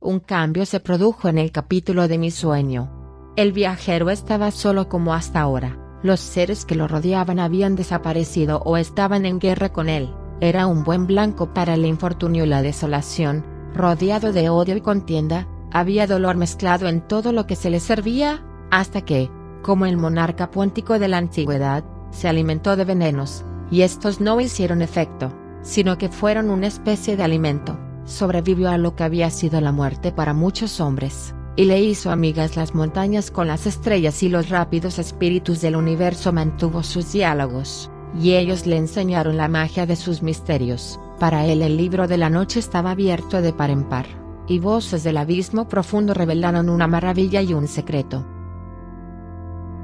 Un cambio se produjo en el capítulo de mi sueño. El viajero estaba solo como hasta ahora, los seres que lo rodeaban habían desaparecido o estaban en guerra con él, era un buen blanco para el infortunio y la desolación, rodeado de odio y contienda, había dolor mezclado en todo lo que se le servía, hasta que, como el monarca póntico de la antigüedad, se alimentó de venenos, y estos no hicieron efecto, sino que fueron una especie de alimento. Sobrevivió a lo que había sido la muerte para muchos hombres, y le hizo amigas las montañas con las estrellas y los rápidos espíritus del universo mantuvo sus diálogos, y ellos le enseñaron la magia de sus misterios. Para él el libro de la noche estaba abierto de par en par, y voces del abismo profundo revelaron una maravilla y un secreto.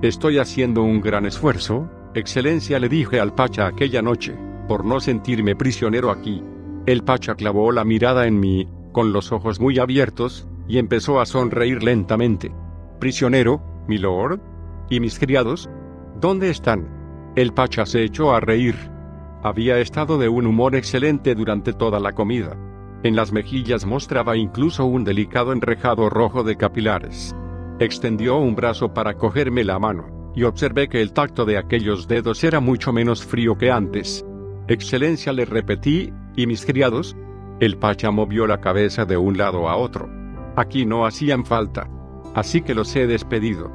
Estoy haciendo un gran esfuerzo, Excelencia, le dije al Pacha aquella noche, por no sentirme prisionero aquí. El Pacha clavó la mirada en mí, con los ojos muy abiertos, y empezó a sonreír lentamente. ¿Prisionero, milord? ¿Y mis criados? ¿Dónde están? El Pacha se echó a reír. Había estado de un humor excelente durante toda la comida. En las mejillas mostraba incluso un delicado enrejado rojo de capilares. Extendió un brazo para cogerme la mano, y observé que el tacto de aquellos dedos era mucho menos frío que antes. Excelencia, le repetí, ¿y mis criados? El Pacha movió la cabeza de un lado a otro. Aquí no hacían falta. Así que los he despedido.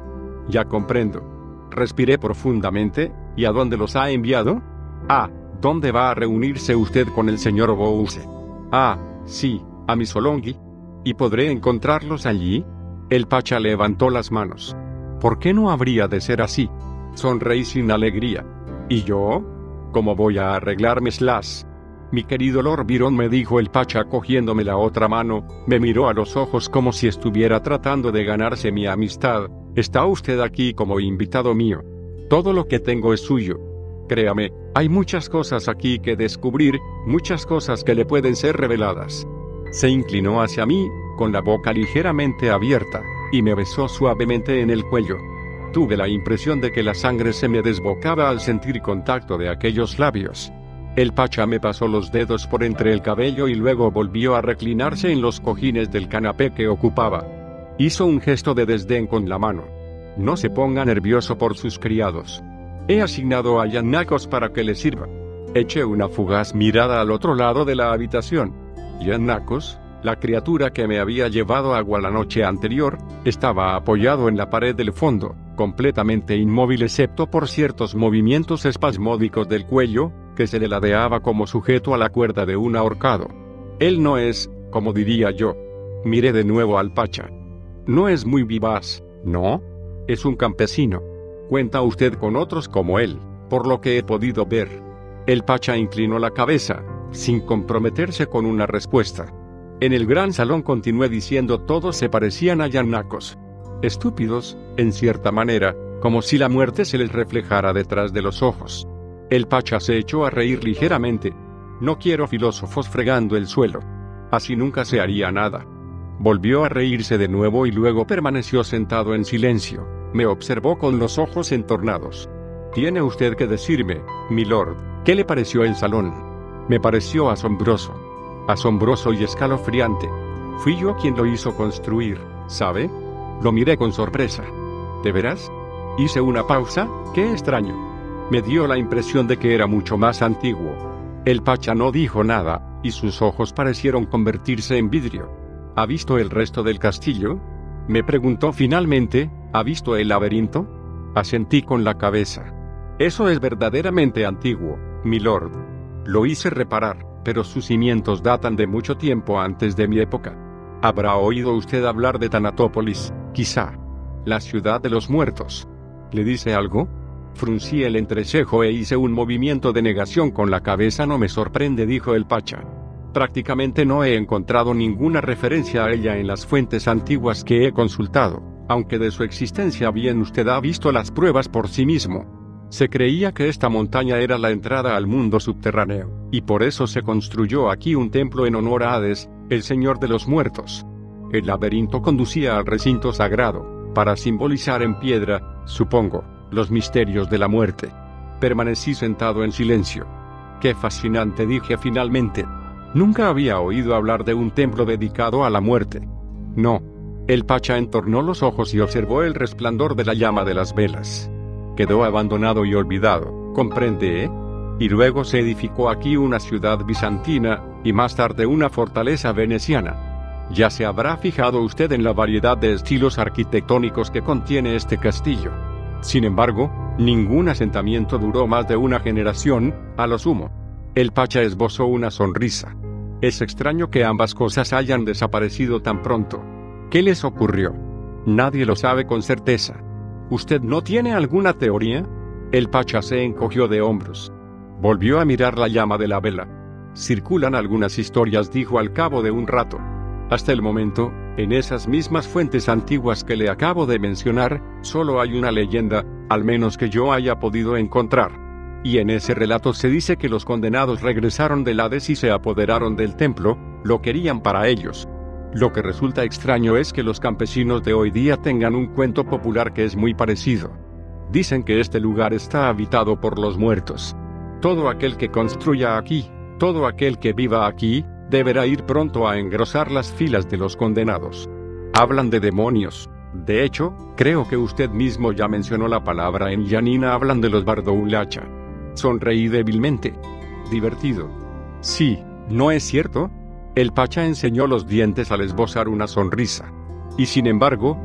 Ya comprendo. Respiré profundamente, ¿y a dónde los ha enviado? Ah, ¿dónde va a reunirse usted con el señor Bouse? Ah, sí, a Missolonghi. ¿Y podré encontrarlos allí? El Pacha levantó las manos. ¿Por qué no habría de ser así? Sonreí sin alegría. ¿Y yo? ¿Cómo voy a arreglármelas? Mi querido Lord Byron, me dijo el Pacha cogiéndome la otra mano, me miró a los ojos como si estuviera tratando de ganarse mi amistad. Está usted aquí como invitado mío. Todo lo que tengo es suyo. Créame, hay muchas cosas aquí que descubrir, muchas cosas que le pueden ser reveladas. Se inclinó hacia mí, con la boca ligeramente abierta, y me besó suavemente en el cuello. Tuve la impresión de que la sangre se me desbocaba al sentir contacto de aquellos labios. El Pacha me pasó los dedos por entre el cabello y luego volvió a reclinarse en los cojines del canapé que ocupaba. Hizo un gesto de desdén con la mano. No se ponga nervioso por sus criados. He asignado a Giannakos para que le sirva. Eché una fugaz mirada al otro lado de la habitación. Giannakos, la criatura que me había llevado agua la noche anterior, estaba apoyado en la pared del fondo, completamente inmóvil excepto por ciertos movimientos espasmódicos del cuello, que se le ladeaba como sujeto a la cuerda de un ahorcado. Él no es, como diría yo. Miré de nuevo al Pacha. No es muy vivaz, ¿no? Es un campesino. Cuenta usted con otros como él, por lo que he podido ver. El Pacha inclinó la cabeza, sin comprometerse con una respuesta. En el gran salón continué diciendo todos se parecían a Giannakos. Estúpidos, en cierta manera, como si la muerte se les reflejara detrás de los ojos. El Pacha se echó a reír ligeramente. No quiero filósofos fregando el suelo. Así nunca se haría nada. Volvió a reírse de nuevo y luego permaneció sentado en silencio. Me observó con los ojos entornados. Tiene usted que decirme, milord, ¿qué le pareció el salón? Me pareció asombroso. Asombroso y escalofriante. Fui yo quien lo hizo construir, ¿sabe? Lo miré con sorpresa. ¿De veras? Hice una pausa, qué extraño. Me dio la impresión de que era mucho más antiguo. El Pacha no dijo nada, y sus ojos parecieron convertirse en vidrio. ¿Ha visto el resto del castillo? Me preguntó finalmente. ¿Ha visto el laberinto? Asentí con la cabeza. Eso es verdaderamente antiguo, milord. Lo hice reparar, pero sus cimientos datan de mucho tiempo antes de mi época. ¿Habrá oído usted hablar de Thanatópolis, quizá? La ciudad de los muertos. ¿Le dice algo? Fruncí el entrecejo e hice un movimiento de negación con la cabeza. No me sorprende, dijo el Pacha. Prácticamente no he encontrado ninguna referencia a ella en las fuentes antiguas que he consultado, aunque de su existencia bien usted ha visto las pruebas por sí mismo. Se creía que esta montaña era la entrada al mundo subterráneo, y por eso se construyó aquí un templo en honor a Hades, el señor de los muertos. El laberinto conducía al recinto sagrado, para simbolizar en piedra, supongo, los misterios de la muerte. Permanecí sentado en silencio. Qué fascinante, dije finalmente. Nunca había oído hablar de un templo dedicado a la muerte. No. El Pacha entornó los ojos y observó el resplandor de la llama de las velas. Quedó abandonado y olvidado, ¿comprende, Y luego se edificó aquí una ciudad bizantina, y más tarde una fortaleza veneciana. Ya se habrá fijado usted en la variedad de estilos arquitectónicos que contiene este castillo. Sin embargo, ningún asentamiento duró más de una generación, a lo sumo. El Pacha esbozó una sonrisa. Es extraño que ambas cosas hayan desaparecido tan pronto. ¿Qué les ocurrió? Nadie lo sabe con certeza. ¿Usted no tiene alguna teoría? El Pacha se encogió de hombros. Volvió a mirar la llama de la vela. Circulan algunas historias, dijo al cabo de un rato. Hasta el momento, en esas mismas fuentes antiguas que le acabo de mencionar, solo hay una leyenda, al menos que yo haya podido encontrar. Y en ese relato se dice que los condenados regresaron del Hades y se apoderaron del templo, lo querían para ellos. Lo que resulta extraño es que los campesinos de hoy día tengan un cuento popular que es muy parecido. Dicen que este lugar está habitado por los muertos. Todo aquel que construya aquí, todo aquel que viva aquí, deberá ir pronto a engrosar las filas de los condenados. Hablan de demonios. De hecho, creo que usted mismo ya mencionó la palabra. En Yanina hablan de los Bardoulacha. Sonreí débilmente. Divertido. Sí, ¿no es cierto? El Pacha enseñó los dientes al esbozar una sonrisa. Y sin embargo,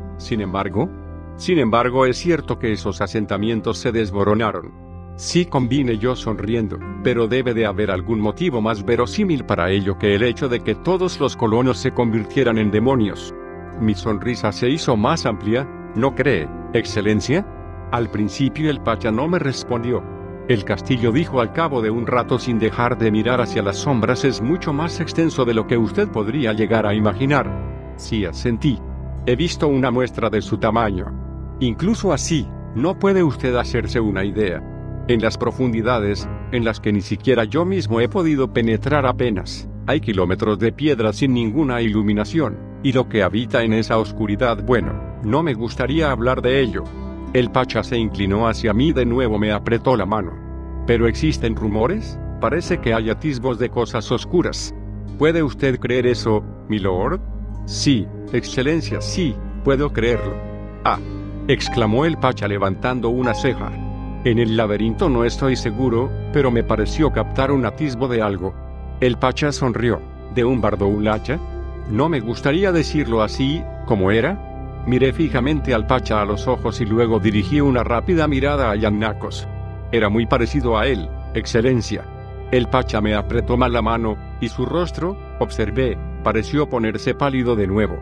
es cierto que esos asentamientos se desmoronaron. Sí, convine yo sonriendo, pero debe de haber algún motivo más verosímil para ello que el hecho de que todos los colonos se convirtieran en demonios. Mi sonrisa se hizo más amplia, ¿no cree, Excelencia? Al principio el Pacha no me respondió. El castillo, dijo al cabo de un rato sin dejar de mirar hacia las sombras, es mucho más extenso de lo que usted podría llegar a imaginar. Sí, asentí. He visto una muestra de su tamaño. Incluso así, no puede usted hacerse una idea. En las profundidades, en las que ni siquiera yo mismo he podido penetrar apenas, hay kilómetros de piedra sin ninguna iluminación, y lo que habita en esa oscuridad, bueno, no me gustaría hablar de ello. El Pacha se inclinó hacia mí de nuevo, me apretó la mano. ¿Pero existen rumores? Parece que hay atisbos de cosas oscuras. ¿Puede usted creer eso, milord? Sí, Excelencia, sí, puedo creerlo. Ah, exclamó el Pacha levantando una ceja. En el laberinto no estoy seguro, pero me pareció captar un atisbo de algo. El Pacha sonrió. ¿De un Bardoulacha? No me gustaría decirlo así, ¿cómo era? Miré fijamente al Pacha a los ojos y luego dirigí una rápida mirada a Yanakos. Era muy parecido a él, Excelencia. El Pacha me apretó mal la mano, y su rostro, observé, pareció ponerse pálido de nuevo.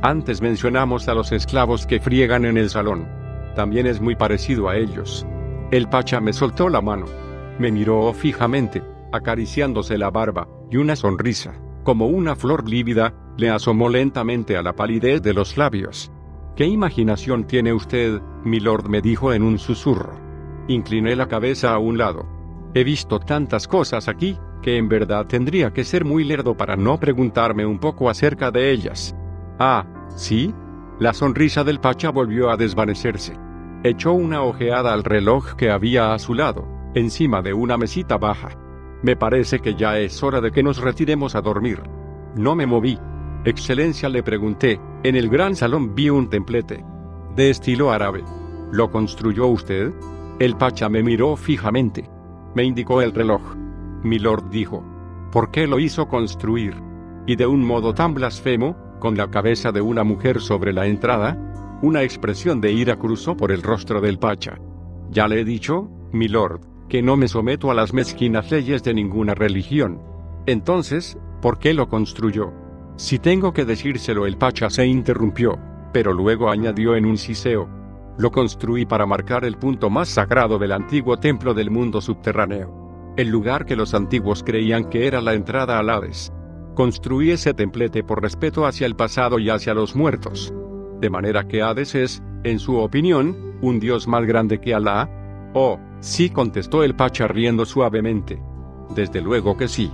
Antes mencionamos a los esclavos que friegan en el salón. También es muy parecido a ellos. El Pacha me soltó la mano. Me miró fijamente, acariciándose la barba, y una sonrisa, como una flor lívida, le asomó lentamente a la palidez de los labios. ¿Qué imaginación tiene usted, milord?, me dijo en un susurro. Incliné la cabeza a un lado. He visto tantas cosas aquí, que en verdad tendría que ser muy lerdo para no preguntarme un poco acerca de ellas. Ah, ¿sí? La sonrisa del Pacha volvió a desvanecerse. Echó una ojeada al reloj que había a su lado, encima de una mesita baja. Me parece que ya es hora de que nos retiremos a dormir. No me moví. Excelencia, le pregunté. En el gran salón vi un templete. De estilo árabe. ¿Lo construyó usted? El Pacha me miró fijamente. Me indicó el reloj. Milord, dijo. ¿Por qué lo hizo construir? Y de un modo tan blasfemo, con la cabeza de una mujer sobre la entrada. Una expresión de ira cruzó por el rostro del Pacha. Ya le he dicho, milord, que no me someto a las mezquinas leyes de ninguna religión. Entonces, ¿por qué lo construyó? Si tengo que decírselo, el Pacha se interrumpió, pero luego añadió en un siseo. Lo construí para marcar el punto más sagrado del antiguo templo del mundo subterráneo. El lugar que los antiguos creían que era la entrada al Hades. Construí ese templete por respeto hacia el pasado y hacia los muertos. De manera que Hades es, en su opinión, un dios más grande que Alá. Oh, sí, contestó el Pacha riendo suavemente. Desde luego que sí.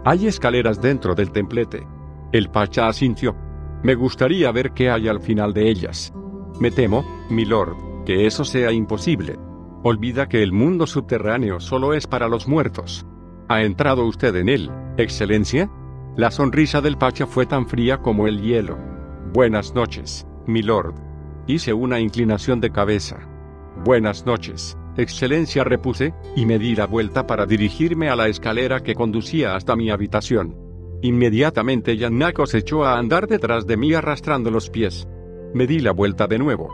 Hay escaleras dentro del templete. El Pacha asintió. Me gustaría ver qué hay al final de ellas. Me temo, milord, que eso sea imposible. Olvida que el mundo subterráneo solo es para los muertos. ¿Ha entrado usted en él, Excelencia? La sonrisa del Pacha fue tan fría como el hielo. Buenas noches, milord. Hice una inclinación de cabeza. Buenas noches, excelencia, repuse, y me di la vuelta para dirigirme a la escalera que conducía hasta mi habitación. Inmediatamente Yanako se echó a andar detrás de mí arrastrando los pies. Me di la vuelta de nuevo.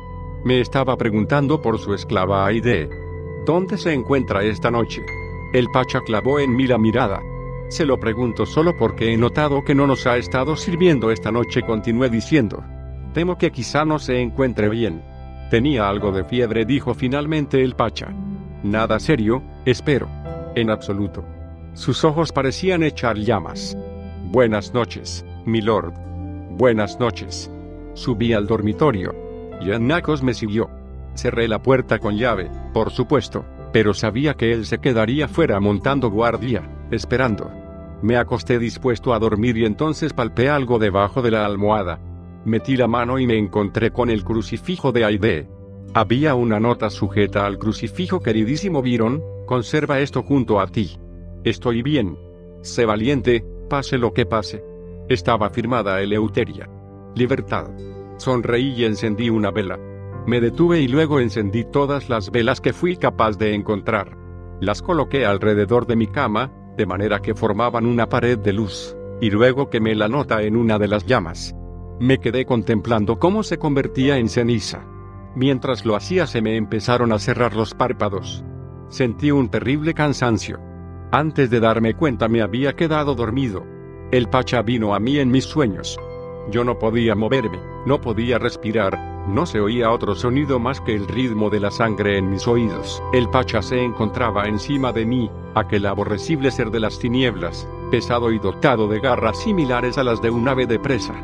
Me estaba preguntando por su esclava Aide. ¿Dónde se encuentra esta noche? El Pacha clavó en mí la mirada. Se lo pregunto solo porque he notado que no nos ha estado sirviendo esta noche, continué diciendo. Temo que quizá no se encuentre bien. Tenía algo de fiebre, dijo finalmente el Pacha. Nada serio, espero. En absoluto. Sus ojos parecían echar llamas. Buenas noches, milord. Buenas noches. Subí al dormitorio. Yanakos me siguió. Cerré la puerta con llave, por supuesto, pero sabía que él se quedaría fuera montando guardia, esperando. Me acosté dispuesto a dormir y entonces palpé algo debajo de la almohada. Metí la mano y me encontré con el crucifijo de Aide. Había una nota sujeta al crucifijo. Queridísimo Byron, conserva esto junto a ti. Estoy bien. Sé valiente, pase lo que pase. Estaba firmada Eleuteria. Libertad. Sonreí y encendí una vela. Me detuve y luego encendí todas las velas que fui capaz de encontrar. Las coloqué alrededor de mi cama, de manera que formaban una pared de luz, y luego quemé la nota en una de las llamas. Me quedé contemplando cómo se convertía en ceniza. Mientras lo hacía se me empezaron a cerrar los párpados. Sentí un terrible cansancio. Antes de darme cuenta me había quedado dormido. El Pacha vino a mí en mis sueños. Yo no podía moverme, no podía respirar. No se oía otro sonido más que el ritmo de la sangre en mis oídos. El Pacha se encontraba encima de mí, aquel aborrecible ser de las tinieblas, pesado y dotado de garras similares a las de un ave de presa.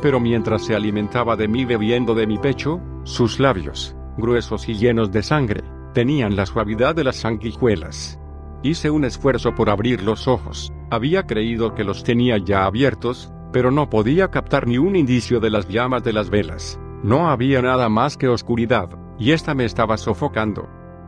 Pero mientras se alimentaba de mí bebiendo de mi pecho, sus labios, gruesos y llenos de sangre, tenían la suavidad de las sanguijuelas. Hice un esfuerzo por abrir los ojos. Había creído que los tenía ya abiertos, pero no podía captar ni un indicio de las llamas de las velas. No había nada más que oscuridad, y esta me estaba sofocando.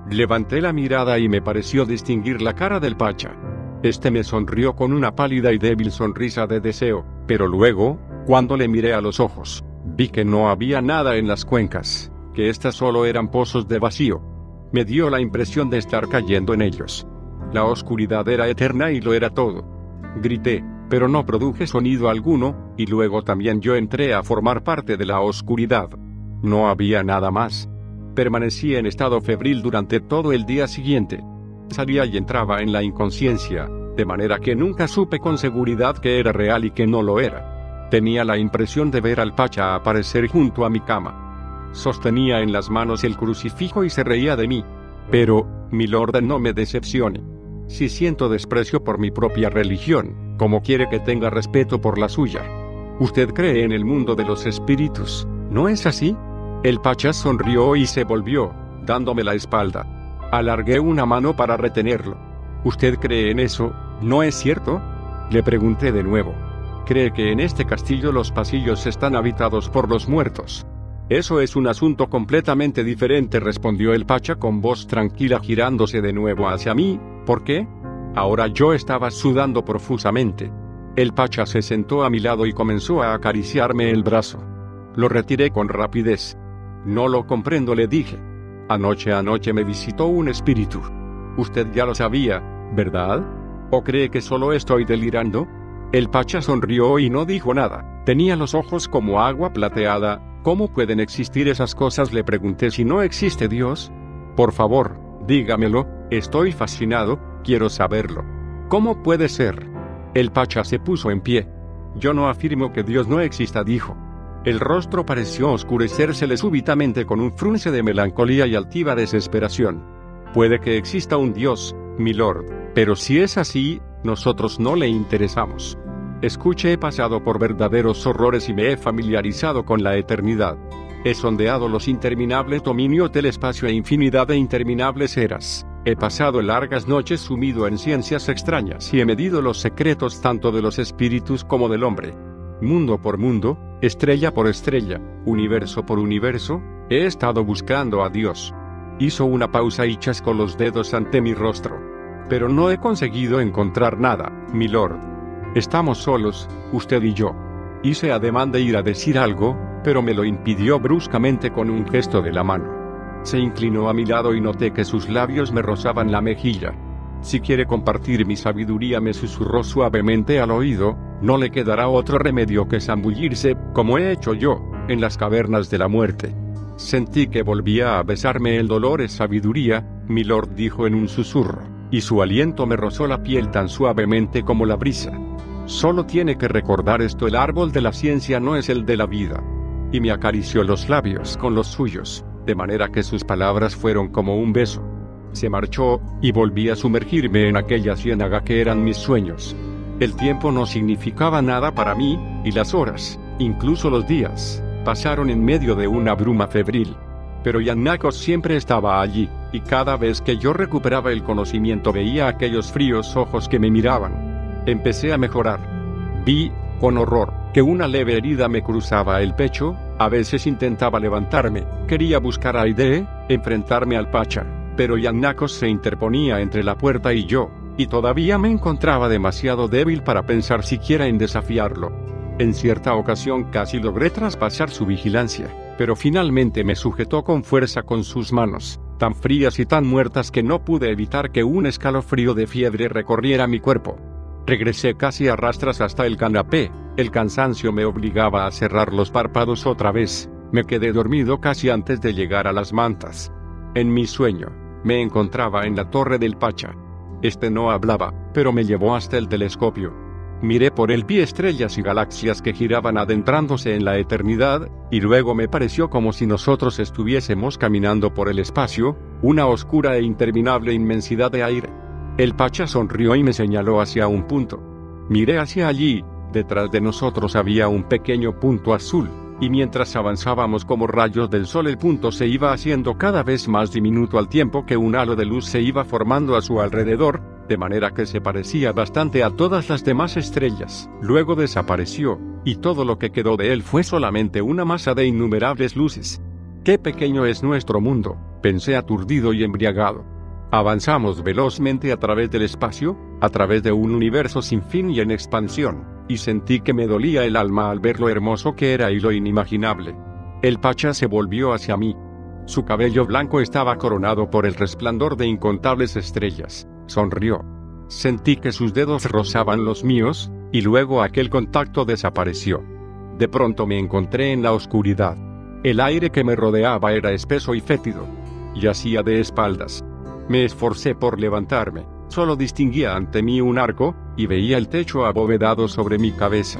Levanté la mirada y me pareció distinguir la cara del Pacha. Este me sonrió con una pálida y débil sonrisa de deseo, pero luego, cuando le miré a los ojos, vi que no había nada en las cuencas, que éstas solo eran pozos de vacío. Me dio la impresión de estar cayendo en ellos. La oscuridad era eterna y lo era todo. Grité, pero no produje sonido alguno, y luego también yo entré a formar parte de la oscuridad. No había nada más. Permanecí en estado febril durante todo el día siguiente. Salía y entraba en la inconsciencia, de manera que nunca supe con seguridad que era real y que no lo era. Tenía la impresión de ver al Pacha aparecer junto a mi cama. Sostenía en las manos el crucifijo y se reía de mí. Pero, milord, no me decepcione. Si siento desprecio por mi propia religión, ¿cómo quiere que tenga respeto por la suya? Usted cree en el mundo de los espíritus, ¿no es así? El Pacha sonrió y se volvió, dándome la espalda. Alargué una mano para retenerlo. ¿Usted cree en eso, no es cierto? Le pregunté de nuevo. ¿Cree que en este castillo los pasillos están habitados por los muertos? Eso es un asunto completamente diferente, respondió el Pacha con voz tranquila, girándose de nuevo hacia mí. ¿Por qué? Ahora yo estaba sudando profusamente. El Pacha se sentó a mi lado y comenzó a acariciarme el brazo. Lo retiré con rapidez. No lo comprendo, le dije. Anoche me visitó un espíritu. Usted ya lo sabía, ¿verdad? ¿O cree que solo estoy delirando? El Pacha sonrió y no dijo nada. Tenía los ojos como agua plateada. ¿Cómo pueden existir esas cosas?, le pregunté. Si no existe Dios, por favor, dígamelo, estoy fascinado, quiero saberlo. ¿Cómo puede ser? El Pacha se puso en pie. Yo no afirmo que Dios no exista, dijo. El rostro pareció oscurecérsele súbitamente con un frunce de melancolía y altiva desesperación. Puede que exista un Dios, milord, pero si es así, nosotros no le interesamos. Escuche, he pasado por verdaderos horrores y me he familiarizado con la eternidad. He sondeado los interminables dominios del espacio e infinidad de interminables eras. He pasado largas noches sumido en ciencias extrañas y he medido los secretos tanto de los espíritus como del hombre. Mundo por mundo, estrella por estrella, universo por universo, he estado buscando a Dios. Hizo una pausa y chascó los dedos ante mi rostro. Pero no he conseguido encontrar nada, milord. Estamos solos, usted y yo. Hice ademán de ir a decir algo, pero me lo impidió bruscamente con un gesto de la mano. Se inclinó a mi lado y noté que sus labios me rozaban la mejilla. Si quiere compartir mi sabiduría, me susurró suavemente al oído, no le quedará otro remedio que zambullirse, como he hecho yo, en las cavernas de la muerte. Sentí que volvía a besarme. El dolor es sabiduría, milord, dijo en un susurro, y su aliento me rozó la piel tan suavemente como la brisa. Solo tiene que recordar esto: el árbol de la ciencia no es el de la vida. Y me acarició los labios con los suyos, de manera que sus palabras fueron como un beso. Se marchó, y volví a sumergirme en aquella ciénaga que eran mis sueños. El tiempo no significaba nada para mí, y las horas, incluso los días, pasaron en medio de una bruma febril. Pero Giannakos siempre estaba allí, y cada vez que yo recuperaba el conocimiento veía aquellos fríos ojos que me miraban. Empecé a mejorar. Vi, con horror, que una leve herida me cruzaba el pecho. A veces intentaba levantarme, quería buscar a Aide, enfrentarme al Pacha, pero Giannakos se interponía entre la puerta y yo, y todavía me encontraba demasiado débil para pensar siquiera en desafiarlo. En cierta ocasión casi logré traspasar su vigilancia, pero finalmente me sujetó con fuerza con sus manos, tan frías y tan muertas que no pude evitar que un escalofrío de fiebre recorriera mi cuerpo. Regresé casi a rastras hasta el canapé. El cansancio me obligaba a cerrar los párpados otra vez. Me quedé dormido casi antes de llegar a las mantas. En mi sueño, me encontraba en la torre del Pacha. Este no hablaba, pero me llevó hasta el telescopio. Miré por él, vi estrellas y galaxias que giraban adentrándose en la eternidad, y luego me pareció como si nosotros estuviésemos caminando por el espacio, una oscura e interminable inmensidad de aire. El Pacha sonrió y me señaló hacia un punto. Miré hacia allí. Detrás de nosotros había un pequeño punto azul, y mientras avanzábamos como rayos del sol, el punto se iba haciendo cada vez más diminuto al tiempo que un halo de luz se iba formando a su alrededor, de manera que se parecía bastante a todas las demás estrellas. Luego desapareció, y todo lo que quedó de él fue solamente una masa de innumerables luces. ¡Qué pequeño es nuestro mundo!, pensé aturdido y embriagado. Avanzamos velozmente a través del espacio, a través de un universo sin fin y en expansión, y sentí que me dolía el alma al ver lo hermoso que era y lo inimaginable. El Pacha se volvió hacia mí. Su cabello blanco estaba coronado por el resplandor de incontables estrellas. Sonrió. Sentí que sus dedos rozaban los míos, y luego aquel contacto desapareció. De pronto me encontré en la oscuridad. El aire que me rodeaba era espeso y fétido. Yacía de espaldas. Me esforcé por levantarme. Solo distinguía ante mí un arco, y veía el techo abovedado sobre mi cabeza.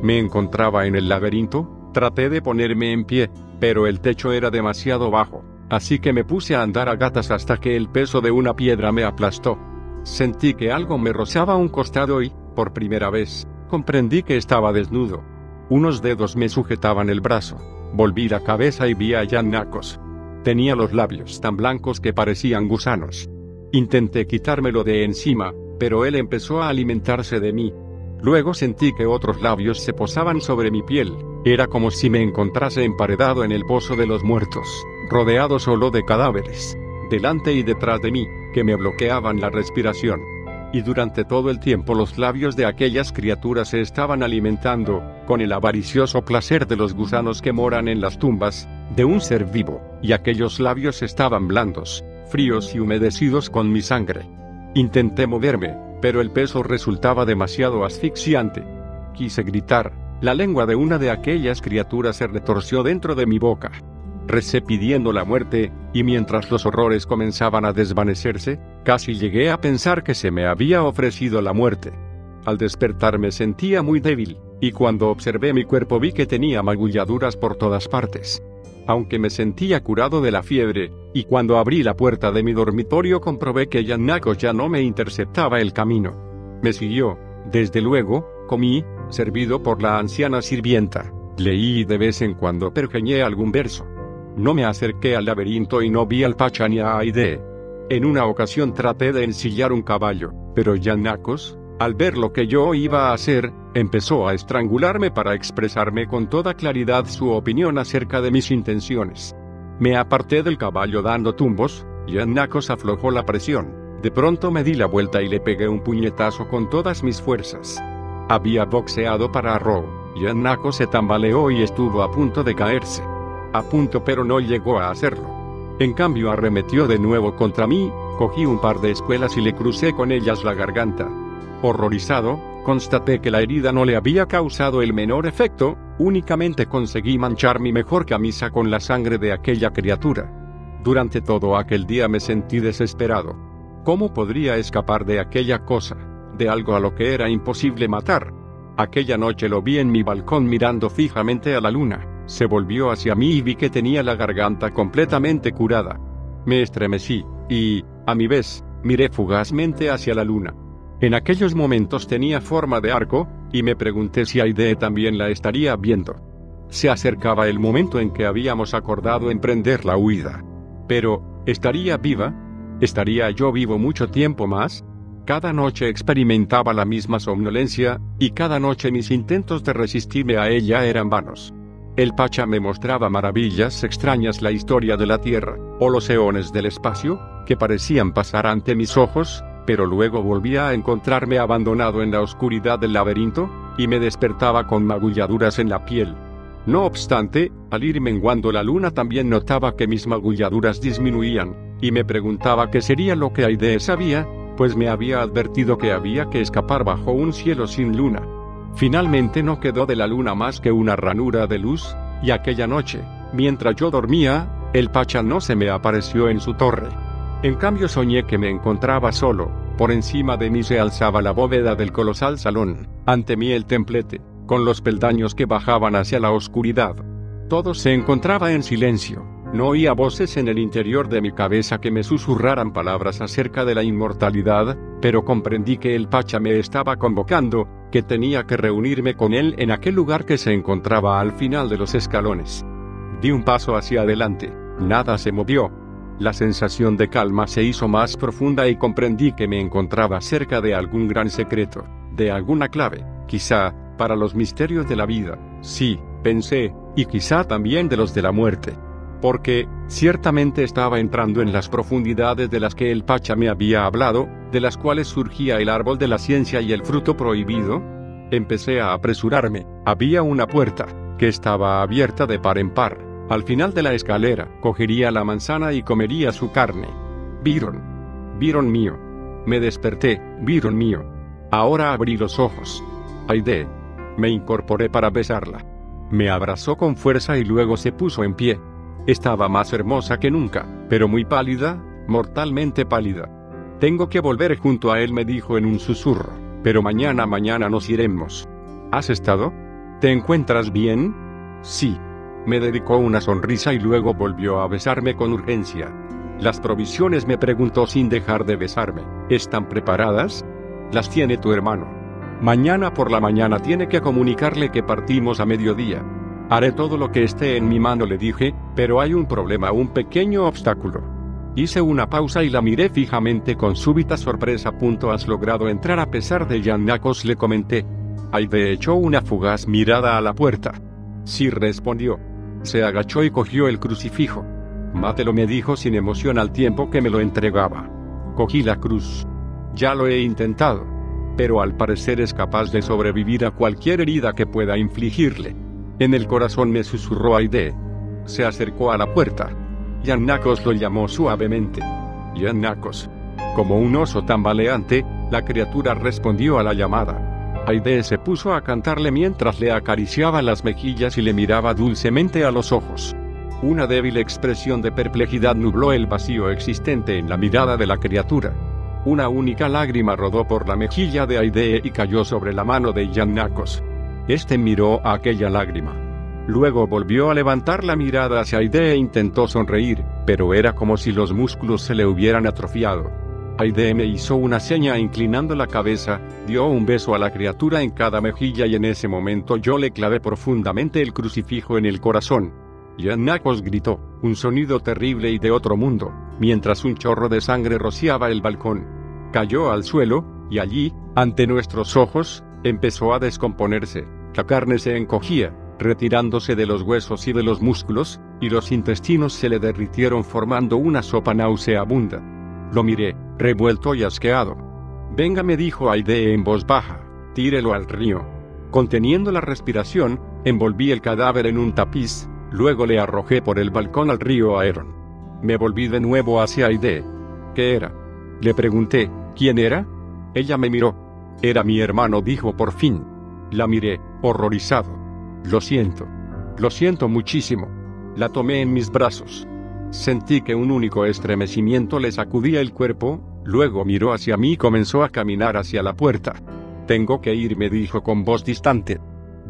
Me encontraba en el laberinto. Traté de ponerme en pie, pero el techo era demasiado bajo, así que me puse a andar a gatas hasta que el peso de una piedra me aplastó. Sentí que algo me rozaba un costado y, por primera vez, comprendí que estaba desnudo. Unos dedos me sujetaban el brazo. Volví la cabeza y vi a Giannakos. Tenía los labios tan blancos que parecían gusanos. Intenté quitármelo de encima, pero él empezó a alimentarse de mí. Luego sentí que otros labios se posaban sobre mi piel. Era como si me encontrase emparedado en el pozo de los muertos, rodeado solo de cadáveres, delante y detrás de mí, que me bloqueaban la respiración. Y durante todo el tiempo los labios de aquellas criaturas se estaban alimentando, con el avaricioso placer de los gusanos que moran en las tumbas, de un ser vivo, y aquellos labios estaban blandos, fríos y humedecidos con mi sangre. Intenté moverme, pero el peso resultaba demasiado asfixiante. Quise gritar. La lengua de una de aquellas criaturas se retorció dentro de mi boca. Recé pidiendo la muerte, y mientras los horrores comenzaban a desvanecerse, casi llegué a pensar que se me había ofrecido la muerte. Al despertar me sentía muy débil, y cuando observé mi cuerpo vi que tenía magulladuras por todas partes. Aunque me sentía curado de la fiebre, y cuando abrí la puerta de mi dormitorio comprobé que Giannakos ya no me interceptaba el camino. Me siguió, desde luego, comí, servido por la anciana sirvienta. Leí y de vez en cuando pergeñé algún verso. No me acerqué al laberinto y no vi al Pacha ni a Aide. En una ocasión traté de ensillar un caballo, pero Giannakos, al ver lo que yo iba a hacer, empezó a estrangularme para expresarme con toda claridad su opinión acerca de mis intenciones. Me aparté del caballo dando tumbos. Giannakos aflojó la presión. De pronto me di la vuelta y le pegué un puñetazo con todas mis fuerzas. Había boxeado para Arrow, Giannaco se tambaleó y estuvo a punto de caerse. A punto, pero no llegó a hacerlo. En cambio arremetió de nuevo contra mí, cogí un par de espuelas y le crucé con ellas la garganta. Horrorizado, constaté que la herida no le había causado el menor efecto, únicamente conseguí manchar mi mejor camisa con la sangre de aquella criatura. Durante todo aquel día me sentí desesperado. ¿Cómo podría escapar de aquella cosa, de algo a lo que era imposible matar? Aquella noche lo vi en mi balcón mirando fijamente a la luna. Se volvió hacia mí y vi que tenía la garganta completamente curada. Me estremecí, y, a mi vez, miré fugazmente hacia la luna. En aquellos momentos tenía forma de arco, y me pregunté si Aide también la estaría viendo. Se acercaba el momento en que habíamos acordado emprender la huida. Pero, ¿estaría viva? ¿Estaría yo vivo mucho tiempo más? Cada noche experimentaba la misma somnolencia, y cada noche mis intentos de resistirme a ella eran vanos. El Pacha me mostraba maravillas extrañas, la historia de la Tierra, o los eones del espacio, que parecían pasar ante mis ojos, pero luego volvía a encontrarme abandonado en la oscuridad del laberinto, y me despertaba con magulladuras en la piel. No obstante, al ir menguando la luna también notaba que mis magulladuras disminuían, y me preguntaba qué sería lo que Aide sabía, pues me había advertido que había que escapar bajo un cielo sin luna. Finalmente no quedó de la luna más que una ranura de luz, y aquella noche, mientras yo dormía, el Pacha no se me apareció en su torre. En cambio soñé que me encontraba solo, por encima de mí se alzaba la bóveda del colosal salón, ante mí el templete, con los peldaños que bajaban hacia la oscuridad. Todo se encontraba en silencio, no oía voces en el interior de mi cabeza que me susurraran palabras acerca de la inmortalidad, pero comprendí que el Pacha me estaba convocando, que tenía que reunirme con él en aquel lugar que se encontraba al final de los escalones. Di un paso hacia adelante, nada se movió. La sensación de calma se hizo más profunda y comprendí que me encontraba cerca de algún gran secreto, de alguna clave, quizá, para los misterios de la vida, sí, pensé, y quizá también de los de la muerte. Porque, ciertamente estaba entrando en las profundidades de las que el Pacha me había hablado, de las cuales surgía el árbol de la ciencia y el fruto prohibido. Empecé a apresurarme, había una puerta, que estaba abierta de par en par. Al final de la escalera, cogería la manzana y comería su carne. Byron mío. Me desperté, Byron mío. Ahora abrí los ojos. Aide. Me incorporé para besarla. Me abrazó con fuerza y luego se puso en pie. Estaba más hermosa que nunca, pero muy pálida, mortalmente pálida. Tengo que volver junto a él, me dijo en un susurro, pero mañana nos iremos. ¿Has estado? ¿Te encuentras bien? Sí. Me dedicó una sonrisa y luego volvió a besarme con urgencia. ¿Las provisiones?, me preguntó sin dejar de besarme. ¿Están preparadas? Las tiene tu hermano. Mañana por la mañana tiene que comunicarle que partimos a mediodía. Haré todo lo que esté en mi mano, le dije, pero hay un problema, un pequeño obstáculo. Hice una pausa y la miré fijamente con súbita sorpresa. ¿Has logrado entrar a pesar de Giannakos?, le comenté. Aide echó una fugaz mirada a la puerta. Sí, respondió. Se agachó y cogió el crucifijo. Mátelo, me dijo sin emoción al tiempo que me lo entregaba. Cogí la cruz. Ya lo he intentado. Pero al parecer es capaz de sobrevivir a cualquier herida que pueda infligirle. En el corazón, me susurró Aide. Se acercó a la puerta. Giannakos, lo llamó suavemente. Giannakos. Como un oso tambaleante, la criatura respondió a la llamada. Aide se puso a cantarle mientras le acariciaba las mejillas y le miraba dulcemente a los ojos. Una débil expresión de perplejidad nubló el vacío existente en la mirada de la criatura. Una única lágrima rodó por la mejilla de Aide y cayó sobre la mano de Giannakos. Este miró a aquella lágrima. Luego volvió a levantar la mirada hacia Aide e intentó sonreír, pero era como si los músculos se le hubieran atrofiado. Aide me hizo una seña inclinando la cabeza, dio un beso a la criatura en cada mejilla y en ese momento yo le clavé profundamente el crucifijo en el corazón. Giannakos gritó, un sonido terrible y de otro mundo, mientras un chorro de sangre rociaba el balcón. Cayó al suelo, y allí, ante nuestros ojos, empezó a descomponerse. La carne se encogía, retirándose de los huesos y de los músculos, y los intestinos se le derritieron formando una sopa nauseabunda. Lo miré, revuelto y asqueado. Venga, me dijo Aide en voz baja, tírelo al río. Conteniendo la respiración, envolví el cadáver en un tapiz, luego le arrojé por el balcón al río Aeron. Me volví de nuevo hacia Aide. ¿Qué era? Le pregunté. ¿Quién era? Ella me miró. Era mi hermano, dijo por fin. La miré, horrorizado. Lo siento muchísimo. La tomé en mis brazos. Sentí que un único estremecimiento le sacudía el cuerpo, luego miró hacia mí y comenzó a caminar hacia la puerta. Tengo que ir, me dijo con voz distante.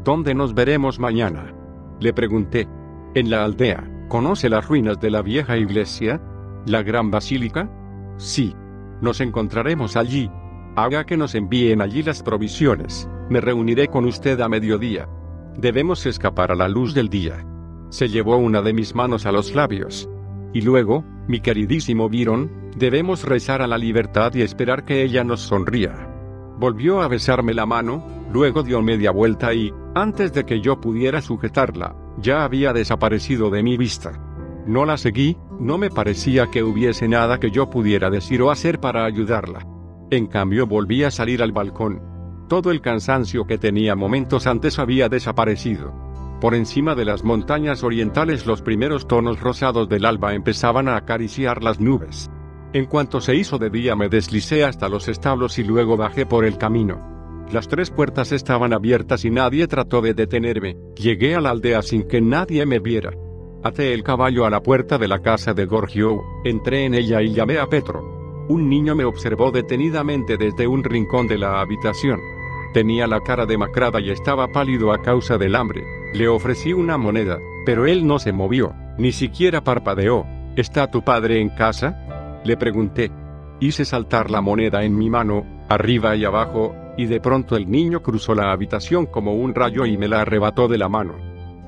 ¿Dónde nos veremos mañana? Le pregunté. En la aldea. ¿Conoce las ruinas de la vieja iglesia? ¿La gran basílica? Sí. Nos encontraremos allí. Haga que nos envíen allí las provisiones. Me reuniré con usted a mediodía. Debemos escapar a la luz del día. Se llevó una de mis manos a los labios. Y luego, mi queridísimo Byron, debemos rezar a la libertad y esperar que ella nos sonría. Volvió a besarme la mano, luego dio media vuelta y, antes de que yo pudiera sujetarla, ya había desaparecido de mi vista. No la seguí, no me parecía que hubiese nada que yo pudiera decir o hacer para ayudarla. En cambio volví a salir al balcón. Todo el cansancio que tenía momentos antes había desaparecido. Por encima de las montañas orientales los primeros tonos rosados del alba empezaban a acariciar las nubes. En cuanto se hizo de día me deslicé hasta los establos y luego bajé por el camino. Las 3 puertas estaban abiertas y nadie trató de detenerme. Llegué a la aldea sin que nadie me viera. Até el caballo a la puerta de la casa de Gorgio, entré en ella y llamé a Petro. Un niño me observó detenidamente desde un rincón de la habitación. Tenía la cara demacrada y estaba pálido a causa del hambre. Le ofrecí una moneda, pero él no se movió, ni siquiera parpadeó. ¿Está tu padre en casa?, le pregunté. Hice saltar la moneda en mi mano, arriba y abajo, y de pronto el niño cruzó la habitación como un rayo y me la arrebató de la mano.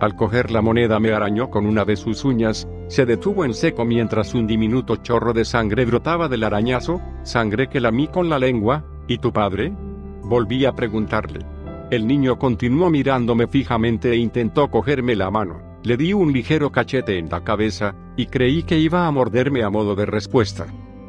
Al coger la moneda me arañó con una de sus uñas, se detuvo en seco mientras un diminuto chorro de sangre brotaba del arañazo, sangre que lamí con la lengua. ¿Y tu padre?, volví a preguntarle. El niño continuó mirándome fijamente e intentó cogerme la mano. Le di un ligero cachete en la cabeza, y creí que iba a morderme a modo de respuesta.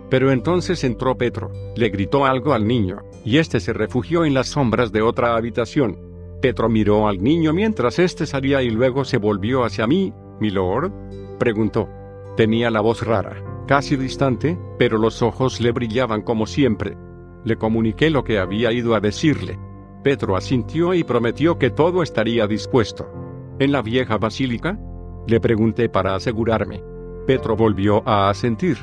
Pero entonces entró Petro, le gritó algo al niño, y este se refugió en las sombras de otra habitación. Petro miró al niño mientras este salía y luego se volvió hacia mí. ¿Milord?, preguntó. Tenía la voz rara, casi distante, pero los ojos le brillaban como siempre. Le comuniqué lo que había ido a decirle. Petro asintió y prometió que todo estaría dispuesto. ¿En la vieja basílica?, le pregunté para asegurarme. Petro volvió a asentir.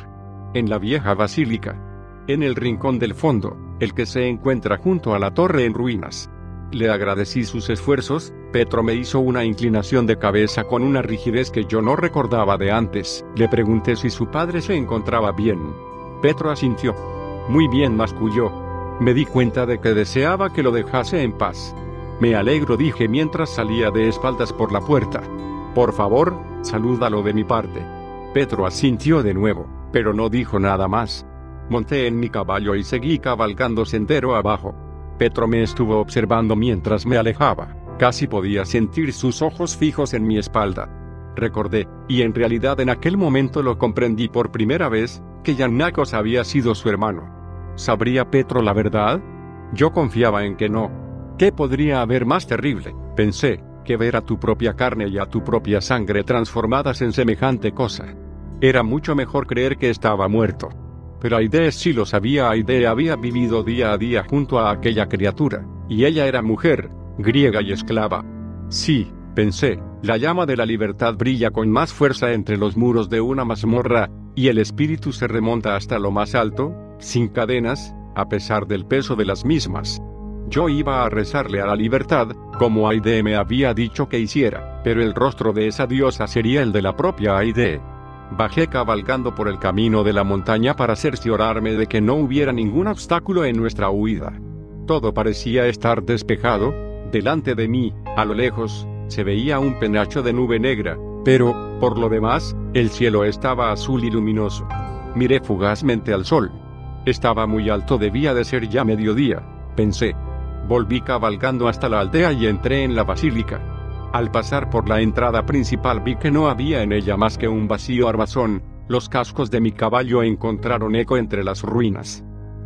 En la vieja basílica. En el rincón del fondo, el que se encuentra junto a la torre en ruinas. Le agradecí sus esfuerzos. Petro me hizo una inclinación de cabeza con una rigidez que yo no recordaba de antes. Le pregunté si su padre se encontraba bien. Petro asintió. Muy bien, masculló. Me di cuenta de que deseaba que lo dejase en paz. Me alegro, dije mientras salía de espaldas por la puerta. Por favor, salúdalo de mi parte. Petro asintió de nuevo, pero no dijo nada más. Monté en mi caballo y seguí cabalgando sendero abajo. Petro me estuvo observando mientras me alejaba. Casi podía sentir sus ojos fijos en mi espalda. Recordé, y en realidad en aquel momento lo comprendí por primera vez, que Yanakos había sido su hermano. ¿Sabría Petro la verdad? Yo confiaba en que no. ¿Qué podría haber más terrible, pensé, que ver a tu propia carne y a tu propia sangre transformadas en semejante cosa? Era mucho mejor creer que estaba muerto. Pero Aide sí lo sabía. Aide había vivido día a día junto a aquella criatura, y ella era mujer, griega y esclava. Sí, pensé, la llama de la libertad brilla con más fuerza entre los muros de una mazmorra, y el espíritu se remonta hasta lo más alto, sin cadenas, a pesar del peso de las mismas. Yo iba a rezarle a la libertad, como Aide me había dicho que hiciera, pero el rostro de esa diosa sería el de la propia Aide. Bajé cabalgando por el camino de la montaña para cerciorarme de que no hubiera ningún obstáculo en nuestra huida. Todo parecía estar despejado. Delante de mí, a lo lejos, se veía un penacho de nube negra, pero, por lo demás, el cielo estaba azul y luminoso. Miré fugazmente al sol. Estaba muy alto, debía de ser ya mediodía, pensé. Volví cabalgando hasta la aldea y entré en la basílica. Al pasar por la entrada principal vi que no había en ella más que un vacío armazón. Los cascos de mi caballo encontraron eco entre las ruinas.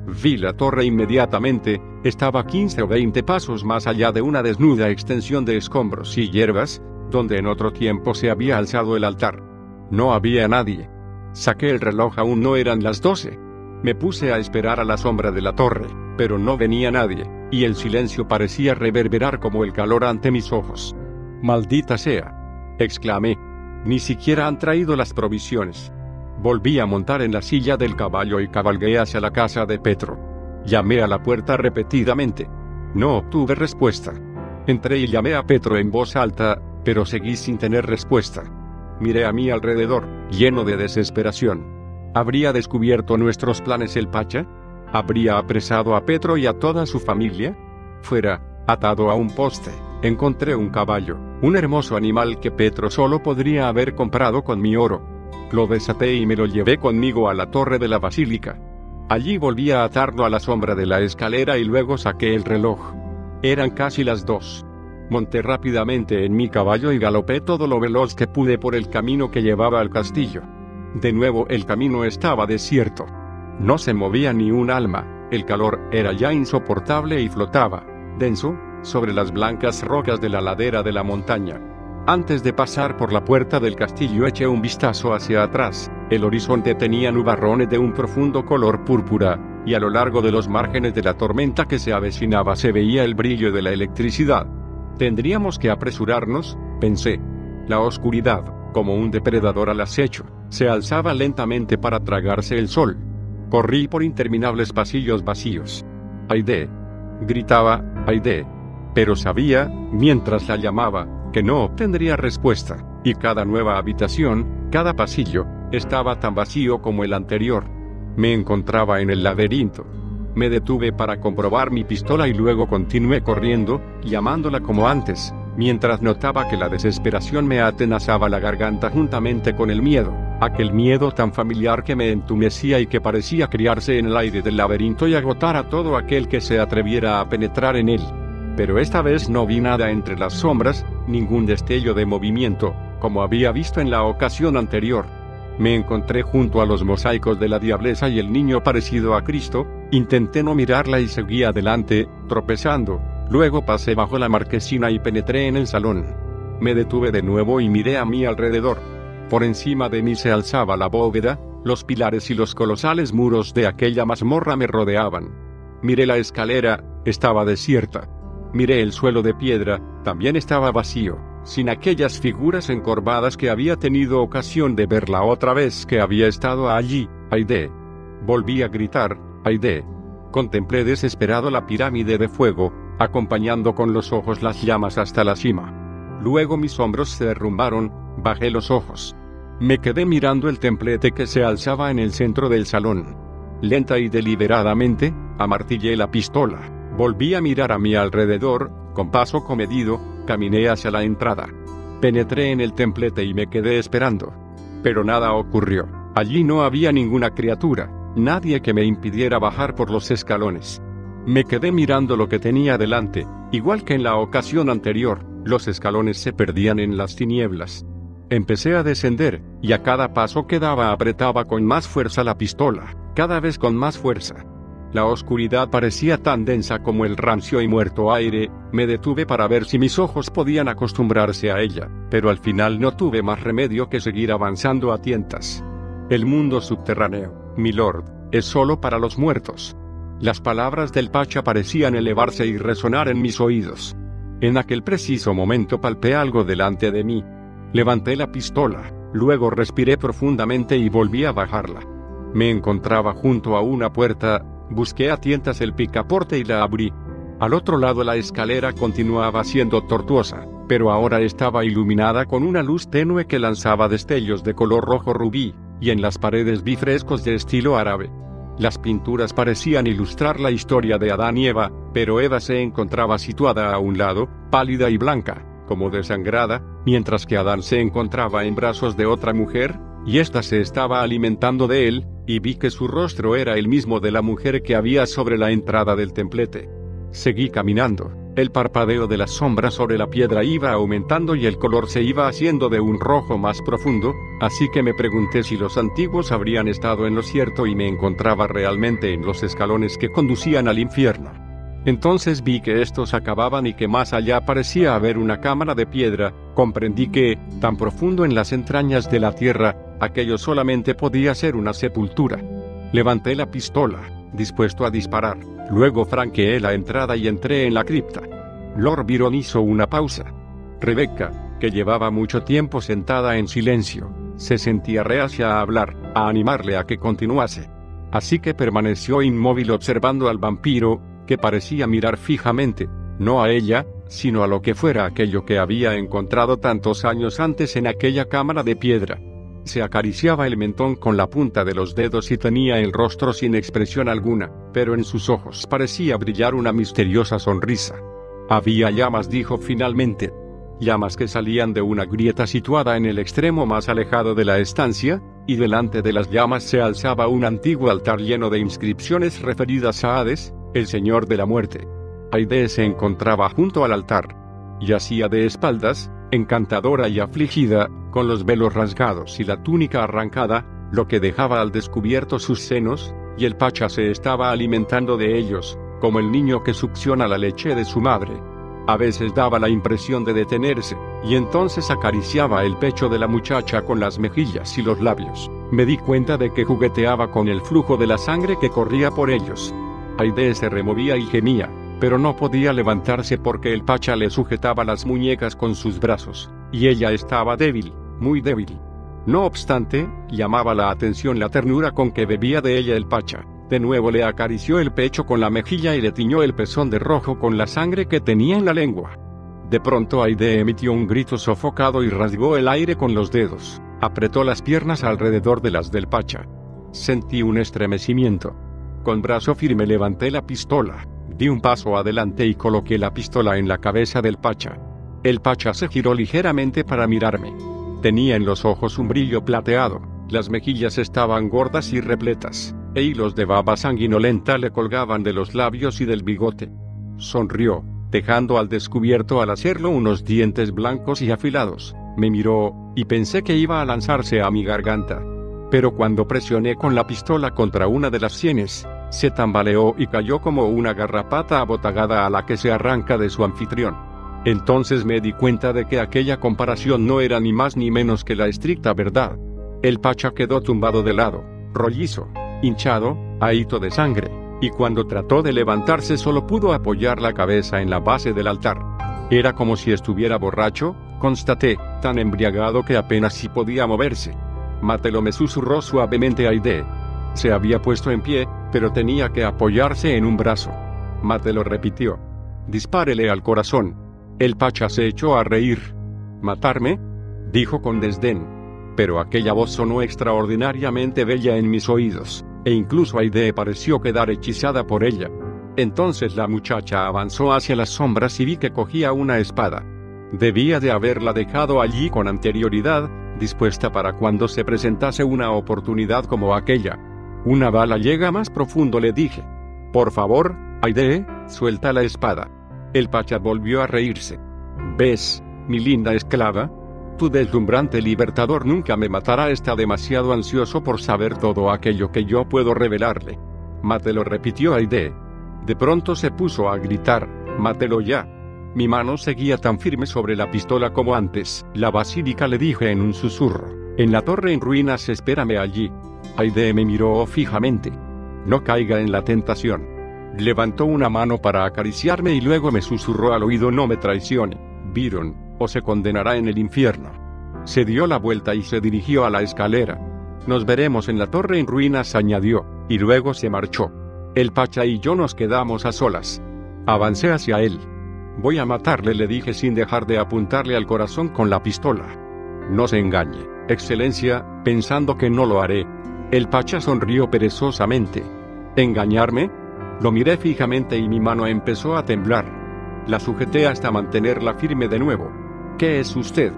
Vi la torre inmediatamente, estaba 15 o 20 pasos más allá de una desnuda extensión de escombros y hierbas, donde en otro tiempo se había alzado el altar. No había nadie. Saqué el reloj, aún no eran las 12. Me puse a esperar a la sombra de la torre, pero no venía nadie, y el silencio parecía reverberar como el calor ante mis ojos. «Maldita sea», exclamé. «Ni siquiera han traído las provisiones». Volví a montar en la silla del caballo y cabalgué hacia la casa de Petro. Llamé a la puerta repetidamente. No obtuve respuesta. Entré y llamé a Petro en voz alta, pero seguí sin tener respuesta. Miré a mi alrededor, lleno de desesperación. ¿Habría descubierto nuestros planes el Pacha? ¿Habría apresado a Petro y a toda su familia? Fuera, atado a un poste, encontré un caballo, un hermoso animal que Petro solo podría haber comprado con mi oro. Lo desaté y me lo llevé conmigo a la torre de la basílica. Allí volví a atarlo a la sombra de la escalera y luego saqué el reloj. Eran casi las 2. Monté rápidamente en mi caballo y galopé todo lo veloz que pude por el camino que llevaba al castillo. De nuevo el camino estaba desierto. No se movía ni un alma, el calor era ya insoportable y flotaba, denso, sobre las blancas rocas de la ladera de la montaña. Antes de pasar por la puerta del castillo eché un vistazo hacia atrás. El horizonte tenía nubarrones de un profundo color púrpura, y a lo largo de los márgenes de la tormenta que se avecinaba se veía el brillo de la electricidad. Tendríamos que apresurarnos, pensé. La oscuridad, como un depredador al acecho, se alzaba lentamente para tragarse el sol. Corrí por interminables pasillos vacíos. «Aide», gritaba, «Aide». Pero sabía, mientras la llamaba, que no obtendría respuesta, y cada nueva habitación, cada pasillo, estaba tan vacío como el anterior. Me encontraba en el laberinto. Me detuve para comprobar mi pistola y luego continué corriendo, llamándola como antes, mientras notaba que la desesperación me atenazaba la garganta juntamente con el miedo, aquel miedo tan familiar que me entumecía y que parecía criarse en el aire del laberinto y agotar a todo aquel que se atreviera a penetrar en él. Pero esta vez no vi nada entre las sombras, ningún destello de movimiento, como había visto en la ocasión anterior. Me encontré junto a los mosaicos de la diableza y el niño parecido a Cristo, intenté no mirarla y seguí adelante, tropezando, luego pasé bajo la marquesina y penetré en el salón. Me detuve de nuevo y miré a mi alrededor. Por encima de mí se alzaba la bóveda, los pilares y los colosales muros de aquella mazmorra me rodeaban. Miré la escalera, estaba desierta. Miré el suelo de piedra, también estaba vacío, sin aquellas figuras encorvadas que había tenido ocasión de ver la otra vez que había estado allí. «Aide». Volví a gritar, «Aide». Contemplé desesperado la pirámide de fuego, acompañando con los ojos las llamas hasta la cima. Luego mis hombros se derrumbaron, bajé los ojos. Me quedé mirando el templete que se alzaba en el centro del salón. Lenta y deliberadamente, amartillé la pistola. Volví a mirar a mi alrededor, con paso comedido, caminé hacia la entrada. Penetré en el templete y me quedé esperando. Pero nada ocurrió. Allí no había ninguna criatura, nadie que me impidiera bajar por los escalones. Me quedé mirando lo que tenía delante, igual que en la ocasión anterior, los escalones se perdían en las tinieblas. Empecé a descender, y a cada paso que daba apretaba con más fuerza la pistola, cada vez con más fuerza. La oscuridad parecía tan densa como el rancio y muerto aire. Me detuve para ver si mis ojos podían acostumbrarse a ella, pero al final no tuve más remedio que seguir avanzando a tientas. El mundo subterráneo, milord, es solo para los muertos. Las palabras del Pacha parecían elevarse y resonar en mis oídos. En aquel preciso momento palpé algo delante de mí. Levanté la pistola, luego respiré profundamente y volví a bajarla. Me encontraba junto a una puerta. Busqué a tientas el picaporte y la abrí. Al otro lado la escalera continuaba siendo tortuosa, pero ahora estaba iluminada con una luz tenue que lanzaba destellos de color rojo rubí, y en las paredes vi frescos de estilo árabe. Las pinturas parecían ilustrar la historia de Adán y Eva, pero Eva se encontraba situada a un lado, pálida y blanca, como desangrada, mientras que Adán se encontraba en brazos de otra mujer, y ésta se estaba alimentando de él, y vi que su rostro era el mismo de la mujer que había sobre la entrada del templete. Seguí caminando. El parpadeo de las sombras sobre la piedra iba aumentando y el color se iba haciendo de un rojo más profundo, así que me pregunté si los antiguos habrían estado en lo cierto y me encontraba realmente en los escalones que conducían al infierno. Entonces vi que estos acababan y que más allá parecía haber una cámara de piedra. Comprendí que, tan profundo en las entrañas de la tierra, aquello solamente podía ser una sepultura. Levanté la pistola, dispuesto a disparar. Luego franqueé la entrada y entré en la cripta. Lord Byron hizo una pausa. Rebecca, que llevaba mucho tiempo sentada en silencio, se sentía reacia a hablar, a animarle a que continuase. Así que permaneció inmóvil observando al vampiro, que parecía mirar fijamente, no a ella, sino a lo que fuera aquello que había encontrado tantos años antes en aquella cámara de piedra. Se acariciaba el mentón con la punta de los dedos y tenía el rostro sin expresión alguna, pero en sus ojos parecía brillar una misteriosa sonrisa. Había llamas, dijo finalmente. Llamas que salían de una grieta situada en el extremo más alejado de la estancia, y delante de las llamas se alzaba un antiguo altar lleno de inscripciones referidas a Hades, el señor de la muerte. Aide se encontraba junto al altar. Yacía de espaldas, encantadora y afligida, con los velos rasgados y la túnica arrancada, lo que dejaba al descubierto sus senos, y el pacha se estaba alimentando de ellos, como el niño que succiona la leche de su madre. A veces daba la impresión de detenerse, y entonces acariciaba el pecho de la muchacha con las mejillas y los labios. Me di cuenta de que jugueteaba con el flujo de la sangre que corría por ellos. Aide se removía y gemía, pero no podía levantarse porque el pacha le sujetaba las muñecas con sus brazos, y ella estaba débil, muy débil. No obstante, llamaba la atención la ternura con que bebía de ella el pacha. De nuevo le acarició el pecho con la mejilla y le tiñó el pezón de rojo con la sangre que tenía en la lengua. De pronto Aide emitió un grito sofocado y rasgó el aire con los dedos. Apretó las piernas alrededor de las del pacha. Sentí un estremecimiento. Con brazo firme levanté la pistola, di un paso adelante y coloqué la pistola en la cabeza del pacha. El pacha se giró ligeramente para mirarme. Tenía en los ojos un brillo plateado, las mejillas estaban gordas y repletas, e hilos de baba sanguinolenta le colgaban de los labios y del bigote. Sonrió, dejando al descubierto al hacerlo unos dientes blancos y afilados. Me miró, y pensé que iba a lanzarse a mi garganta. Pero cuando presioné con la pistola contra una de las sienes, se tambaleó y cayó como una garrapata abotagada a la que se arranca de su anfitrión. Entonces me di cuenta de que aquella comparación no era ni más ni menos que la estricta verdad. El pacha quedó tumbado de lado, rollizo, hinchado, ahito de sangre, y cuando trató de levantarse solo pudo apoyar la cabeza en la base del altar. Era como si estuviera borracho, constaté, tan embriagado que apenas si podía moverse. Mátelo, me susurró suavemente Aide. Se había puesto en pie, pero tenía que apoyarse en un brazo. Mátelo, repitió. Dispárele al corazón. El pacha se echó a reír. ¿Matarme?, dijo con desdén. Pero aquella voz sonó extraordinariamente bella en mis oídos, e incluso Aide pareció quedar hechizada por ella. Entonces la muchacha avanzó hacia las sombras y vi que cogía una espada. Debía de haberla dejado allí con anterioridad, dispuesta para cuando se presentase una oportunidad como aquella. Una bala llega más profundo, le dije. Por favor, Aide, suelta la espada. El pacha volvió a reírse. ¿Ves, mi linda esclava? Tu deslumbrante libertador nunca me matará. Está demasiado ansioso por saber todo aquello que yo puedo revelarle. Mátelo, repitió Aide. De pronto se puso a gritar, mátelo ya. Mi mano seguía tan firme sobre la pistola como antes. La basílica, le dije en un susurro. En la torre en ruinas, espérame allí. Aide me miró fijamente. No caiga en la tentación. Levantó una mano para acariciarme y luego me susurró al oído, no me traicione, Byron, o se condenará en el infierno. Se dio la vuelta y se dirigió a la escalera. Nos veremos en la torre en ruinas, añadió, y luego se marchó. El pacha y yo nos quedamos a solas. Avancé hacia él. Voy a matarle, le dije sin dejar de apuntarle al corazón con la pistola. No se engañe, Excelencia, pensando que no lo haré. El pacha sonrió perezosamente. ¿Engañarme? Lo miré fijamente y mi mano empezó a temblar. La sujeté hasta mantenerla firme de nuevo. ¿Qué es usted?,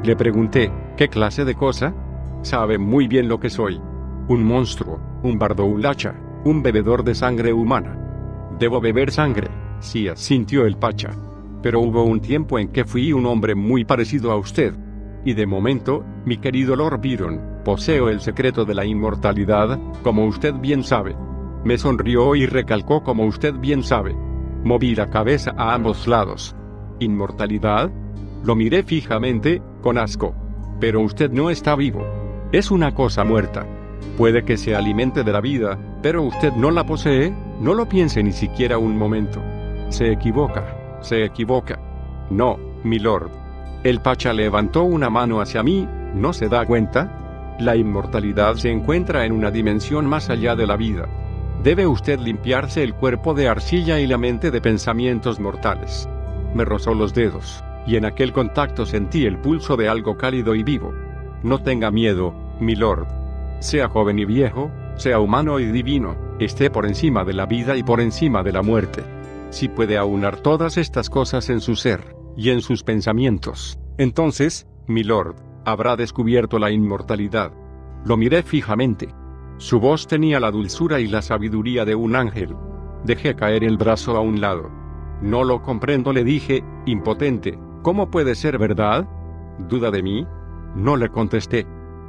le pregunté. ¿Qué clase de cosa? Sabe muy bien lo que soy. Un monstruo, un bardoulacha, un bebedor de sangre humana. ¿Debo beber sangre? Sí, asintió el Pacha. Pero hubo un tiempo en que fui un hombre muy parecido a usted. Y de momento, mi querido Lord Byron, poseo el secreto de la inmortalidad, como usted bien sabe. Me sonrió y recalcó como usted bien sabe. Moví la cabeza a ambos lados. ¿Inmortalidad? Lo miré fijamente, con asco. Pero usted no está vivo. Es una cosa muerta. Puede que se alimente de la vida, pero usted no la posee, no lo piense ni siquiera un momento. Se equivoca, se equivoca. No, milord. El Pacha levantó una mano hacia mí, ¿no se da cuenta? La inmortalidad se encuentra en una dimensión más allá de la vida. Debe usted limpiarse el cuerpo de arcilla y la mente de pensamientos mortales. Me rozó los dedos, y en aquel contacto sentí el pulso de algo cálido y vivo. No tenga miedo, milord. Sea joven y viejo, sea humano y divino, esté por encima de la vida y por encima de la muerte. Si puede aunar todas estas cosas en su ser, y en sus pensamientos, entonces, milord, habrá descubierto la inmortalidad. Lo miré fijamente. Su voz tenía la dulzura y la sabiduría de un ángel. Dejé caer el brazo a un lado. No lo comprendo, le dije, impotente. ¿Cómo puede ser verdad? ¿Duda de mí? No le contesté.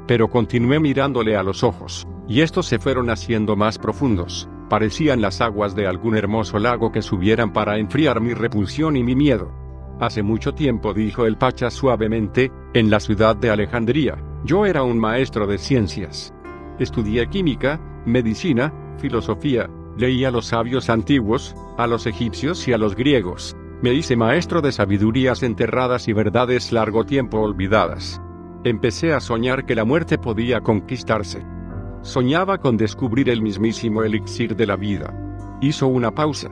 Pero continué mirándole a los ojos, y estos se fueron haciendo más profundos. Parecían las aguas de algún hermoso lago que subieran para enfriar mi repulsión y mi miedo. Hace mucho tiempo, dijo el Pacha suavemente, en la ciudad de Alejandría, yo era un maestro de ciencias. Estudié química, medicina, filosofía, leí a los sabios antiguos, a los egipcios y a los griegos. Me hice maestro de sabidurías enterradas y verdades largo tiempo olvidadas. Empecé a soñar que la muerte podía conquistarse. Soñaba con descubrir el mismísimo elixir de la vida. Hizo una pausa.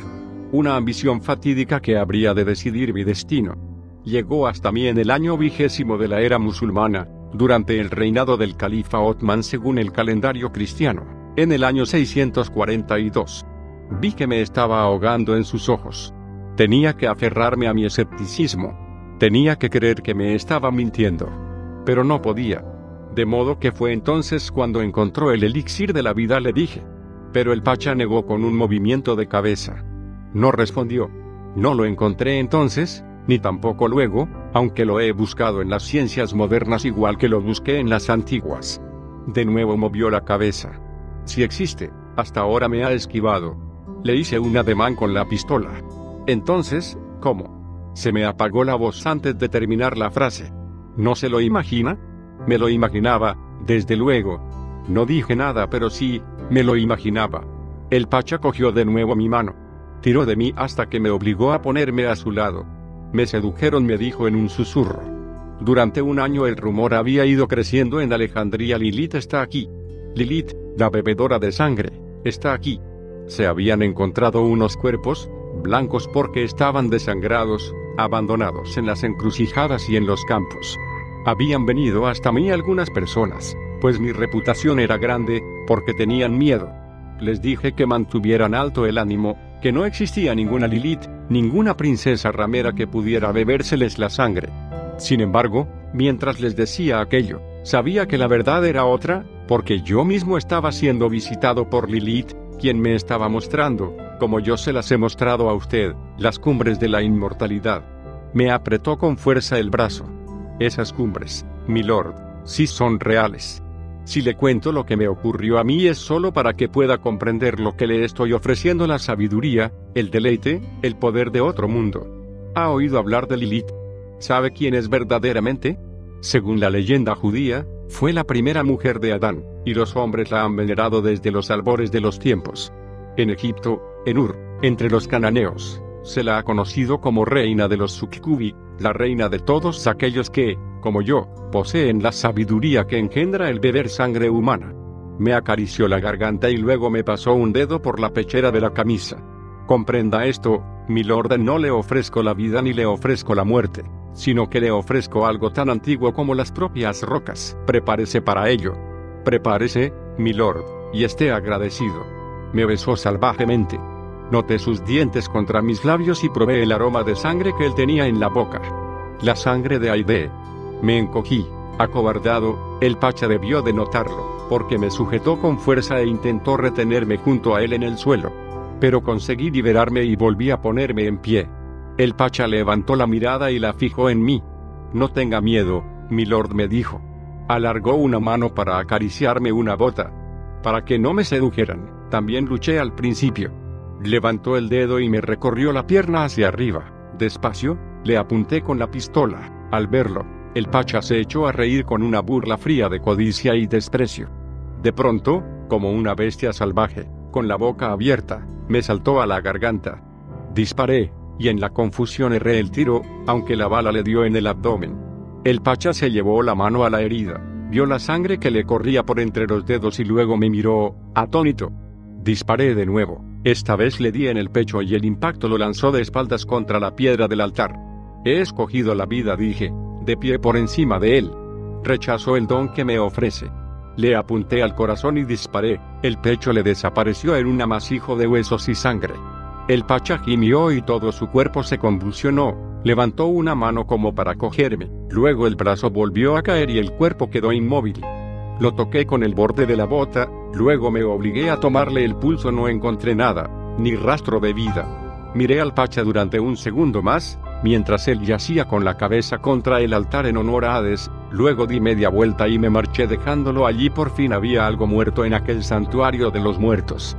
Una ambición fatídica que habría de decidir mi destino. Llegó hasta mí en el año 20 de la era musulmana, durante el reinado del califa Othman según el calendario cristiano, en el año 642. Vi que me estaba ahogando en sus ojos. Tenía que aferrarme a mi escepticismo. Tenía que creer que me estaba mintiendo. Pero no podía. De modo que fue entonces cuando encontró el elixir de la vida, le dije. Pero el Pacha negó con un movimiento de cabeza. No respondió. No lo encontré entonces, ni tampoco luego, aunque lo he buscado en las ciencias modernas igual que lo busqué en las antiguas. De nuevo movió la cabeza. Si existe, hasta ahora me ha esquivado. Le hice un ademán con la pistola. Entonces, ¿cómo? Se me apagó la voz antes de terminar la frase. ¿No se lo imagina? Me lo imaginaba, desde luego. No dije nada, pero sí, me lo imaginaba. El Pacha cogió de nuevo mi mano. Tiró de mí hasta que me obligó a ponerme a su lado. Me sedujeron, me dijo en un susurro. Durante un año el rumor había ido creciendo en Alejandría. Lilith está aquí. Lilith, la bebedora de sangre, está aquí. Se habían encontrado unos cuerpos, blancos porque estaban desangrados, abandonados en las encrucijadas y en los campos. Habían venido hasta mí algunas personas, pues mi reputación era grande, porque tenían miedo. Les dije que mantuvieran alto el ánimo, que no existía ninguna Lilith, ninguna princesa ramera que pudiera bebérseles la sangre. Sin embargo, mientras les decía aquello, sabía que la verdad era otra, porque yo mismo estaba siendo visitado por Lilith, quien me estaba mostrando, como yo se las he mostrado a usted, las cumbres de la inmortalidad. Me apretó con fuerza el brazo. Esas cumbres, milord, sí son reales. Si le cuento lo que me ocurrió a mí es solo para que pueda comprender lo que le estoy ofreciendo: la sabiduría, el deleite, el poder de otro mundo. ¿Ha oído hablar de Lilith? ¿Sabe quién es verdaderamente? Según la leyenda judía, fue la primera mujer de Adán, y los hombres la han venerado desde los albores de los tiempos. En Egipto, en Ur, entre los cananeos, se la ha conocido como reina de los Sukkubi, la reina de todos aquellos que, como yo, poseen la sabiduría que engendra el beber sangre humana. Me acarició la garganta y luego me pasó un dedo por la pechera de la camisa. Comprenda esto, milord, no le ofrezco la vida ni le ofrezco la muerte, sino que le ofrezco algo tan antiguo como las propias rocas. Prepárese para ello. Prepárese, milord, y esté agradecido. Me besó salvajemente. Noté sus dientes contra mis labios y probé el aroma de sangre que él tenía en la boca. La sangre de Aide. Me encogí, acobardado. El Pacha debió de notarlo, porque me sujetó con fuerza e intentó retenerme junto a él en el suelo. pero conseguí liberarme y volví a ponerme en pie. El Pacha levantó la mirada y la fijó en mí. No tenga miedo, milord, me dijo. Alargó una mano para acariciarme una bota. Para que no me sedujeran, también luché al principio. Levantó el dedo y me recorrió la pierna hacia arriba. Despacio, le apunté con la pistola. Al verlo, el Pacha se echó a reír con una burla fría de codicia y desprecio. De pronto, como una bestia salvaje, con la boca abierta, me saltó a la garganta. Disparé, y en la confusión erré el tiro, aunque la bala le dio en el abdomen. El Pacha se llevó la mano a la herida, vio la sangre que le corría por entre los dedos y luego me miró, atónito. Disparé de nuevo, esta vez le di en el pecho y el impacto lo lanzó de espaldas contra la piedra del altar. He escogido la vida, dije, de pie por encima de él. Rechazó el don que me ofrece. Le apunté al corazón y disparé, el pecho le desapareció en un amasijo de huesos y sangre. El Pacha gimió y todo su cuerpo se convulsionó, levantó una mano como para cogerme, luego el brazo volvió a caer y el cuerpo quedó inmóvil. Lo toqué con el borde de la bota, luego me obligué a tomarle el pulso, no encontré nada, ni rastro de vida. Miré al Pacha durante un segundo más, mientras él yacía con la cabeza contra el altar en honor a Hades, luego di media vuelta y me marché dejándolo allí. Por fin había algo muerto en aquel santuario de los muertos.